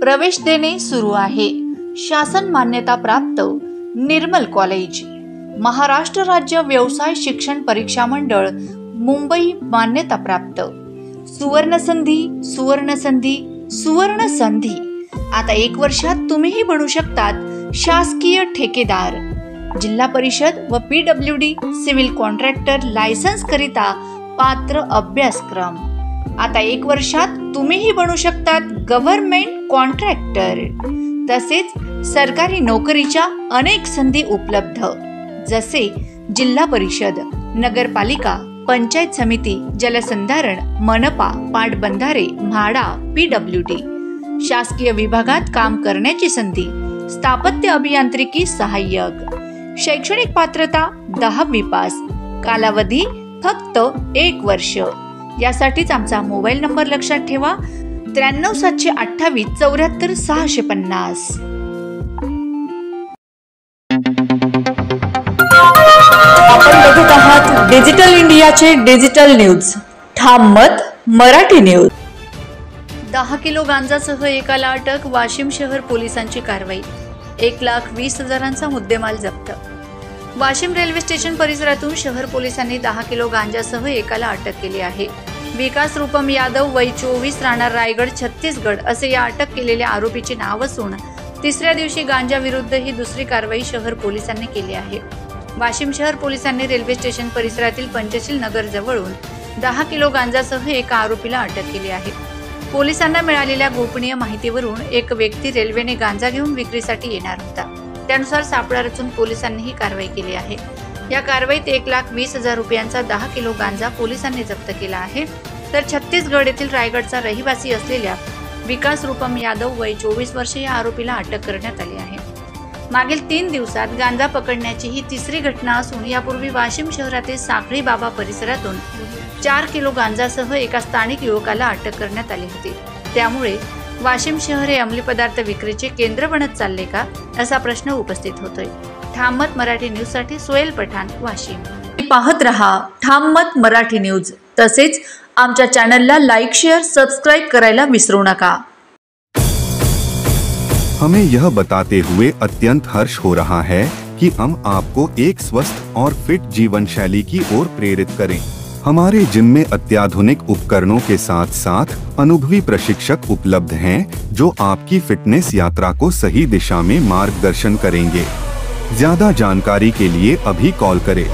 प्रवेश देणे सुरू आहे। शासन मान्यता प्राप्त निर्मल कॉलेज। महाराष्ट्र राज्य व्यवसाय शिक्षण परीक्षा मंडळ मुंबई मान्यता प्राप्त। सुवर्ण संधी, सुवर्ण संधी, सुवर्ण संधी। आता 1 वर्षात तुम्हीही बनू शकतात शासकीय ठेकेदार। जिल्हा परिषद व PWD सिव्हिल कॉन्ट्रॅक्टर लायसन्स करिता पात्र अभ्यासक्रम। आता 1 वर्षात तुम्हीही बनू शकतात गव्हर्नमेंट कॉन्ट्रॅक्टर। तसेच सरकारी नोकरीच्या अनेक संधी उपलब्ध, जसे जिल्हा परिषद, नगरपालिका, पंचायत समिती, जलसंधारण, मनपा, पाटबंधारे, म्हाडा, PWD। शासकीय विभागात काम करण्याची संधी, स्थापत्य अभियांत्रिकी सहाय्यक। शैक्षणिक पात्रता 10वी पास। कालावधी फक्त 1 वर्ष। यासाठीच आमचा मोबाईल नंबर लक्षात ठेवा, 93 728 74 650। आपण बघत आहात डिजिटल इंडियाचे डिजिटल न्यूज, ठाम मत मराठी न्यूज। 10 किलो गांजासह एकाला अटक, वाशिम शहर पोलिसांची कारवाई। 1,20,000चा मुद्देमाल जप्त। वाशिम रेल्वे स्टेशन परिसरातून शहर पोलिसांनी 10 किलो गांजासह एकाला अटक केली आहे। विकास रूपम यादव, वय 24, राहणार रायगड, छत्तीसगड असे या अटक केलेल्या आरोपीचे नाव असून तिसऱ्या दिवशी गांजा विरुद्ध ही दुसरी कारवाई शहर पोलिसांनी केली आहे। वाशिम शहर पोलिसांनी रेल्वे स्टेशन परिसरातील पंचशील नगर जवळून 10 किलो गांजासह एका आरोपीला अटक केली आहे। पोलिसांना मिळालेल्या गोपनीय माहितीवरून एक व्यक्ती रेल्वेने गांजा घेऊन विक्रीसाठी येणार होता। त्यानुसार सापळा रचून पोलिसांनी ही कारवाई केली आहे। या कारवाईत 1,20,000 रुपयांचा 10 किलो गांजा पोलिसांनी जप्त केला आहे। तर छत्तीसगड येथील रायगडचा रहिवासी असलेल्या विकास रूपम यादव, वय 24 वर्षे या आरोपीला अटक करण्यात आली आहे। मागील 3 दिवसात गांजा पकडण्याची ही तिसरी घटना असून यापूर्वी वाशिम शहरातील साखळी बाबा परिसरातून 4 किलो गांजासह एका स्थानिक युवकाला अटक करण्यात आली होती। त्यामुळे वाशिम शहर हे अंमली पदार्थ विक्रीचे केंद्र बनत चालले का, असा प्रश्न उपस्थित होतोय। ठाम मत मराठी न्यूज साठी सोहेल पठाण, वाशिम। पाहत रहा ठाम मत मराठी न्यूज। तसेच आमच्या चॅनलला लाईक, शेअर, सबस्क्राइब करायला विसरू नका। हमें यह बताते हुए अत्यंत हर्ष हो रहा है कि हम आपको एक स्वस्थ और फिट जीवन शैली की ओर प्रेरित करें। हमारे जिम में अत्याधुनिक उपकरणों के साथ साथ अनुभवी प्रशिक्षक उपलब्ध हैं, जो आपकी फिटनेस यात्रा को सही दिशा में मार्गदर्शन करेंगे। ज्यादा जानकारी के लिए अभी कॉल करें।